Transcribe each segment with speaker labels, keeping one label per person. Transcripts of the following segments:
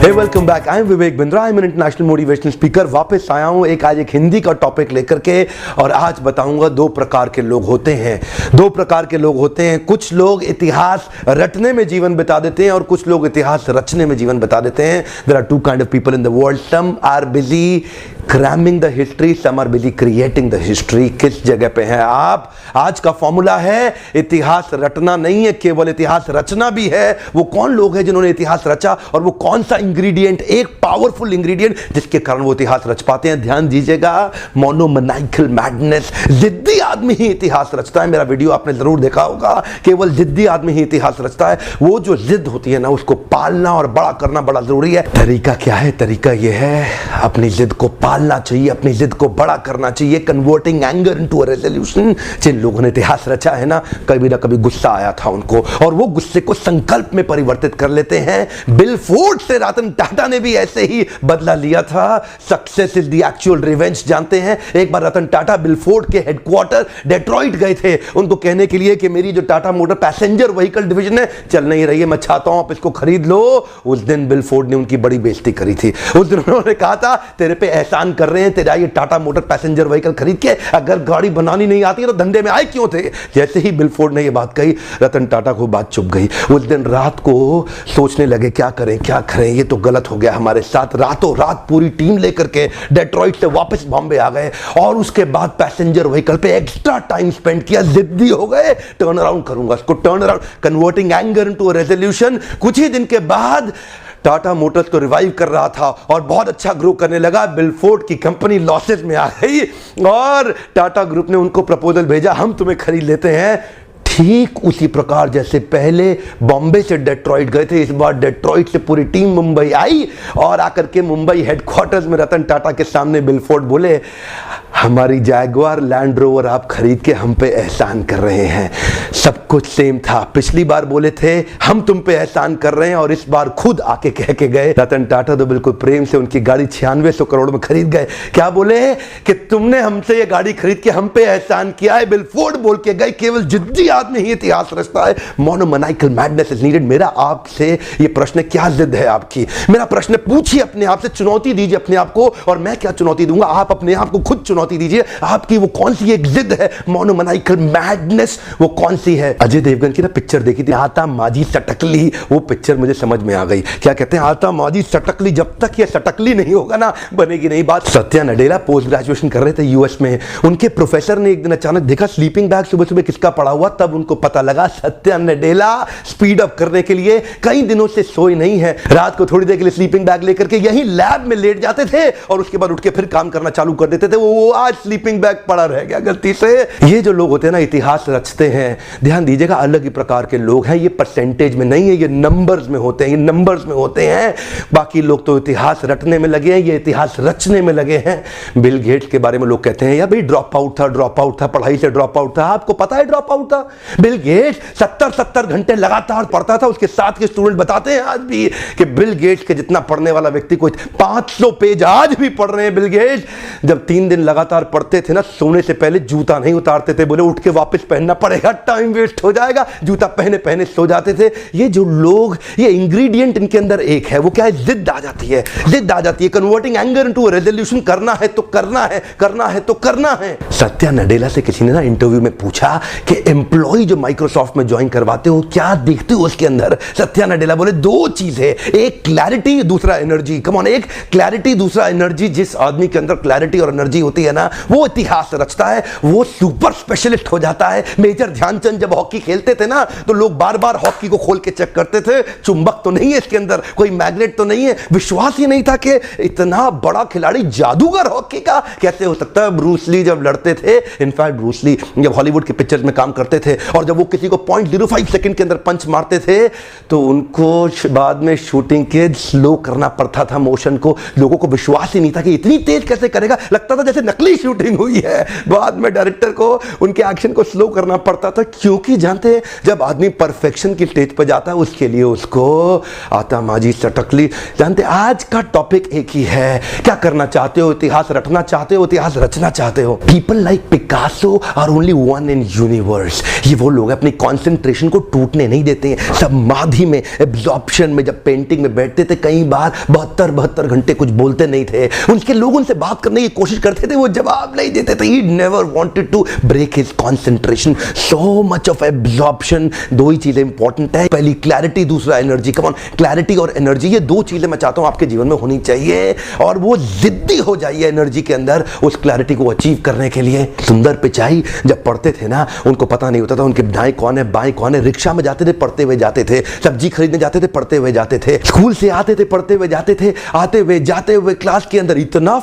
Speaker 1: Hey, welcome back. I am Vivek Bindra. I'm an international motivational speaker. वापस आया हूँ आज एक हिंदी का टॉपिक लेकर के, और आज बताऊंगा दो प्रकार के लोग होते हैं. दो प्रकार के लोग होते हैं. कुछ लोग इतिहास रटने में जीवन बिता देते हैं और कुछ लोग इतिहास रचने में जीवन बिता देते हैं. There are two kind of people in the world. Some are busy cramming the history, some are busy creating the history. किस जगह पे हैं आप? आज का फॉर्मूला है इतिहास रटना नहीं है, केवल इतिहास रचना भी है. वो कौन लोग हैं जिन्होंने इतिहास रचा, और वो कौन सा इंग्रेडिएंट, एक पावरफुल इंग्रेडिएंट जिसके कारण वो इतिहास रच पाते हैं. ध्यान दीजिएगा, मोनोमैनिकल मैडनेस. जिद्दी आदमी ही इतिहास रचता है. मेरा वीडियो आपने जरूर देखा होगा. केवल जिद्दी आदमी ही इतिहास रचता है. वो जो जिद होती है ना, उसको पालना और बड़ा करना बड़ा जरूरी है. तरीका क्या है? तरीका ये है, अपनी जिद को पालना चाहिए, अपनी जिद को बड़ा करना चाहिए. Converting anger into a resolution. जिन लोगों ने इतिहास रचा है ना कभी गुस्सा आया था उनको, और वो गुस्से को संकल्प में परिवर्तित कर लेते हैं. बिल फोर्ड से रतन टाटा ने भी ऐसे ही बदला लिया था. Success is the actual revenge. जानते हैं, एक बार रतन टाटा बिल फोर्ड के हेडक्वार्टर डेट्रॉइट गए थे उनको कहने के लिए कि मेरी जो Tata motor passenger vehicle division है चल नहीं रही है, मैं चाहता हूं आप इसको खरीद लो. उस दिन बिल फोर्ड ने उनकी बड़ी बेइज्जती करी थी. उस दिन उन्होंने कहा था तेरे पे एहसान कर रहे हैं, तेरा ये टाटा मोटर पैसेंजर व्हीकल खरीद के, अगर गाड़ी बनानी नहीं आती है तो धंधे में आए क्यों थे. जैसे ही बिल फोर्ड ने ये बात कही, रतन टाटा को बात चुप गई. उस दिन रात को सोचने लगे क्या करें, ये तो गलत हो गया हमारे साथ. रातों रात पूरी टीम लेकर के डेट्रॉइट से वापस बॉम्बे आ गए, और उसके बाद पैसेंजर व्हीकल पे एक्स्ट्रा टाइम स्पेंड किया. जिद्दी हो गए, टर्न अराउंड करूंगा इसको, turn around, converting anger into a resolution. कुछ ही दिन के बाद टाटा मोटर्स को रिवाइव कर रहा था और बहुत अच्छा ग्रो करने लगा. बिल फोर्ड की कंपनी लॉसेस में आ गई और टाटा ग्रुप ने उनको प्रपोजल भेजा, हम तुम्हें खरीद लेते हैं. ठीक उसी प्रकार जैसे पहले बॉम्बे से डेट्रॉइट गए थे, इस बार डेट्रॉइट से पूरी टीम मुंबई आई, और आकर के मुंबई हेडक्वार्टर्स में रतन टाटा के सामने बिल फोर्ड बोले, हमारी जैगुआर लैंड रोवर आप खरीद के हम पे एहसान कर रहे हैं. सब कुछ सेम था. पिछली बार बोले थे हम तुम पे एहसान कर रहे हैं, और इस बार खुद आके कह के गए. रतन टाटा तो बिल्कुल प्रेम से उनकी गाड़ी 9600 करोड़ में खरीद गए. क्या बोले कि तुमने हमसे ये गाड़ी खरीद के हम पे एहसान किया है. बिल फोर्ड बोल के गए, केवल जिद्दी आदमी ही इतिहास रचता है. मोनोमैनिकल मैडनेस इज नीडेड. मेरा आपसे ये प्रश्न, क्या जिद है आपकी? मेरा प्रश्न पूछिए अपने आप से, चुनौती दीजिए अपने आप को, और मैं क्या चुनौती दूंगा, आप अपने आप को खुद चुनौती दीजिए. आपकी वो कौन सी एक जिद है, मोनोमैनिकल मैडनेस, वो कौन सी है? अजय देवगन की ना पिक्चर देखी थी, आता माजी सटकली. वो पिक्चर मुझे समझ में आ गई. क्या कहते हैं, आता माजी सटकली. जब तक ये सटकली नहीं होगा ना, बनेगी नहीं बात. सत्या नडेला पोस्ट ग्रेजुएशन कर रहे थे यूएस में. उनके प्रोफेसर ने एक दिन अचानक देखा स्लीपिंग बैग सुबह सुबह किसका पड़ा हुआ, तब उनको पता लगा सत्या नडेला स्पीड अप करने के लिए कई दिनों से सोए नहीं है. रात को थोड़ी देर के लिए स्लीपिंग बैग लेकर के यही लैब में लेट जाते थे, और उसके बाद उठ के फिर काम करना चालू कर देते थे. वो आज स्लीपिंग बैग पड़ा रह गया गलती से. ये जो लोग होते हैं ना, इतिहास रचते हैं, ध्यान दीजिएगा, अलग ही प्रकार के लोग हैं. ये परसेंटेज में नहीं है, ये नंबर्स में होते हैं, ये नंबर्स में होते हैं. बाकी लोग तो इतिहास रटने में लगे हैं, ये इतिहास रचने में लगे हैं. बिल गेट्स के बारे में लोग कहते हैं, या भाई ड्रॉप आउट था, पढ़ाई से ड्रॉप आउट था. आपको पता है ड्रॉप आउट था? बिल गेट्स 70 घंटे लगातार पढ़ता था. उसके साथ के स्टूडेंट बताते हैं आज भी कि बिल गेट्स के जितना पढ़ने वाला व्यक्ति कोई 500 पेज आज भी पढ़ रहे हैं. बिल गेट्स जब 3 दिन लगातार पढ़ते थे ना, सोने से पहले जूता नहीं उतारते थे. बोले उठ के वापस पहनना पड़ेगा, टाइम वेस्ट हो जाएगा. जूता पहने पहने सो जाते थे. ये जो लोग, ये इंग्रेडिएंट इनके अंदर एक है, वो क्या है? जिद आ जाती है. जिद आ जाती है. Converting anger into a resolution. करना है तो करना है, करना है तो करना है. सत्या नडेला से किसी ने ना इंटरव्यू में पूछा कि एम्प्लॉय जो माइक्रोसॉफ्ट में ज्वाइन करवाते हो क्या देखते हो उसके अंदर? सत्या नडेला बोले दो चीज है, एक क्लैरिटी, दूसरा एनर्जी. कम ऑन, एक क्लैरिटी, दूसरा एनर्जी. जिस आदमी के अंदर क्लैरिटी और एनर्जी होती है ना, वो इतिहास रचता है, वो सुपर स्पेशलिस्ट हो जाता है. मेजर ध्यानचंद जब हॉकी खेलते थे ना, तो लोग बार बार हॉकी को खोल के चेक करते थे. चुंबक तो नहीं है इसके अंदर, कोई मैग्नेट तो नहीं है. विश्वास ही नहीं था कि इतना बड़ा खिलाड़ी, जादूगर हॉकी का कैसे हो सकता है. ब्रूस ली जब लड़ते थे, इनफैक्ट ब्रूस ली जब हॉलीवुड के पिक्चर्स में काम करते थे, और जब वो किसी को 0.05 सेकंड के अंदर पंच मारते थे, तो उनको बाद में शूटिंग के स्लो करना पड़ता था मोशन को. लोगों को विश्वास ही नहीं था कि इतनी तेज कैसे करेगा. लगता था जैसे नकली शूटिंग हुई है। बाद में डायरेक्टर को उनके एक्शन को स्लो करना पड़ता था, क्योंकि जानते हैं जब आदमी परफेक्शन की स्टेज पर जाता है उसके लिए उसको आता माजी चटकली। जानते आज का टॉपिक एक ही है, क्या करना चाहते हो, इतिहास रटना चाहते हो, इतिहास रचना चाहते हो। People like Picasso are only one in universe. ये वो लोग अपनी कॉन्सेंट्रेशन को टूटने नहीं देते हैं। समाधि में, एब्जॉर्प्शन में जब पेंटिंग में बैठते थे कई बार 72 घंटे कुछ बोलते नहीं थे। उनके लोग उनसे बात करने की कोशिश करते थे, वो जवाब नहीं देते थे। He never wanted to break his concentration. So much of absorption. दो ही चीजें इंपॉर्टेंट है, पहली क्लैरिटी, दूसरा एनर्जी। कम ऑन, क्लैरिटी और एनर्जी, ये दो चीजें मैं चाहता हूं आपके जीवन में होनी चाहिए, और वो जिद्दी हो जाइए एनर्जी के अंदर उस क्लैरिटी को अचीव करने के लिए। सुंदर पिचाई जब पढ़ते थे ना, उनको पता नहीं होता था उनके दाएं कौन है बाएं कौन है। रिक्शा में जाते थे पढ़ते हुए जाते थे, सब्जी खरीदने जाते थे पढ़ते हुए जाते थे, स्कूल से आते थे पढ़ते हुए जाते थे, आते हुए जाते हुए क्लास के अंदर इतना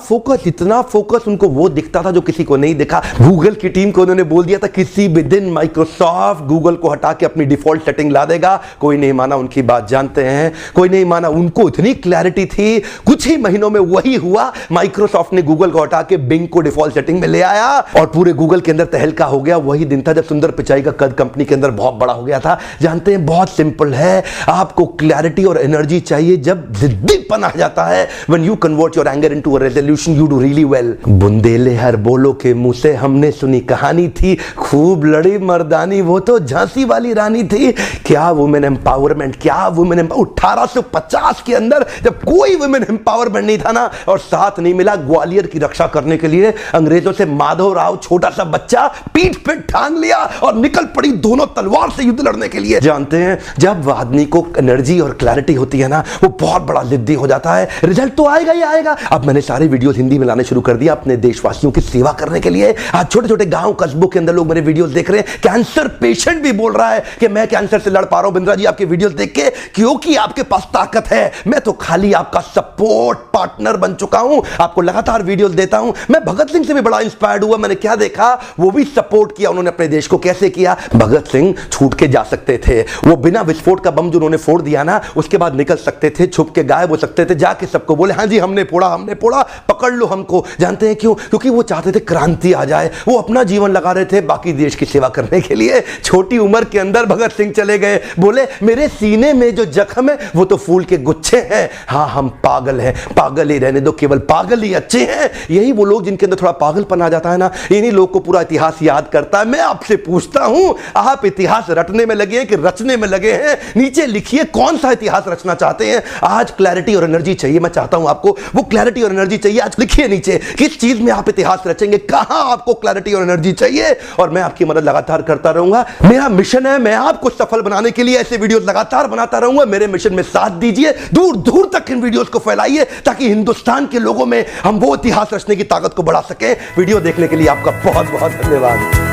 Speaker 1: फोकस उनको वो दिखता था जो किसी को नहीं दिखा। गूगल की टीम को उन्होंने बोल दिया था किसी भी दिन माइक्रोसॉफ्ट गूगल को हटा के अपनी डिफॉल्ट सेटिंग ला देगा। कोई नहीं माना उनकी बात, जानते हैं कोई नहीं माना। उनको इतनी क्लैरिटी थी, कुछ ही महीनों में वही हुआ। माइक्रोसॉफ्ट ने गूगल को हटा के बिंग को डिफॉल्ट सेटिंग में ले आया और पूरे गूगल के अंदर तहलका हो गया। वही दिन था जब सुंदर पिचाई का कद कंपनी के अंदर बहुत बड़ा हो गया था। जानते हैं बहुत सिंपल है, आपको क्लैरिटी और एनर्जी चाहिए जब जिद्दीपन आ जाता है। When you convert your anger into a resolution you do really well. बुंदेले हर बोलो के मुंह से हमने सुनी कहानी थी, खूब लड़ी मर्दानी वो तो झांसी वाली रानी थी। क्या वुमेन एम्पावरमेंट, क्या वुमेन 1850 के अंदर जब कोई वुमेन एम्पावरमेंट नहीं था ना, और साथ नहीं मिला ग्वालियर की रक्षा करने के लिए अंग्रेजों से माधवराव छोटा सा बच्चा पीठ पे टांग लिया और निकल पड़ी दोनों तलवार से युद्ध लड़ने के लिए। जानते हैं जब आदमी को एनर्जी और क्लैरिटी होती है ना, वो बहुत बड़ा जिद्दी हो जाता है। रिजल्ट तो आएगा ही आएगा। अब मैंने सारे वीडियोस हिंदी में लाने शुरू कर दिया अपने देशवासियों की सेवा करने के लिए। आज छोटे छोटे गांव कस्बों के अंदर लोग मेरे वीडियोस देख रहे हैं। कैंसर पेशेंट भी बोल रहा है कि मैं कैंसर से लड़ पा रहा हूं बिंद्रा जी आपके वीडियोस देख के, क्योंकि आपके पास ताकत है। मैं तो खाली आपका सपोर्ट पार्टनर बन चुका हूं, आपको लगातार वीडियोस देता हूं। मैं भगत सिंह से भी बड़ा इंस्पायर्ड हुआ। मैंने क्या देखा, वो भी सपोर्ट किया उन्होंने अपने देश को। कैसे किया? भगत सिंह छूट के जा सकते थे, वो बिना विस्फोट का बम जो उन्होंने फोड़ दिया ना, उसके बाद निकल सकते थे, छुप के गायब हो सकते थे, जाके सबको बोले हाँ जी हमने फोड़ा, पकड़ लो हमको। जानते हैं क्यों? क्योंकि वो चाहते थे क्रांति आ जाए। वो अपना जीवन लगा रहे थे बाकी देश की सेवा करने के लिए। छोटी उम्र के अंदर भगत सिंह चले गए, बोले मेरे सीने में जो जख्म है वो तो फूल के गुच्छे हैं। हाँ हम पागल हैं, पागल ही रहने दो, केवल पागल ही अच्छे हैं। यही वो लोग जिनके अंदर थोड़ा पागलपन आ जाता है ना, इन्हीं लोग को पूरा इतिहास याद करता है। मैं आपसे पूछता हूं, आप इतिहास रटने में लगे हैं कि रचने में लगे हैं? नीचे लिखिए कौन सा इतिहास रचना चाहते हैं। आज क्लैरिटी और एनर्जी चाहिए, मैं चाहता हूं आपको वो क्लैरिटी और एनर्जी चाहिए। आज लिखिए नीचे किस चीज में आप इतिहास रचेंगे, कहां आपको क्लैरिटी और एनर्जी चाहिए, और मैं आपकी मदद लगातार करता रहूंगा। मेरा मिशन है, मैं आपको सफल बनाने के लिए ऐसे वीडियोस लगातार बनाता रहूंगा। मेरे मिशन में साथ दीजिए, दूर दूर तक इन वीडियोस को फैलाइए ताकि हिंदुस्तान के लोगों में हम वो इतिहास रचने की ताकत को बढ़ा सकें। वीडियो देखने के लिए आपका बहुत बहुत धन्यवाद।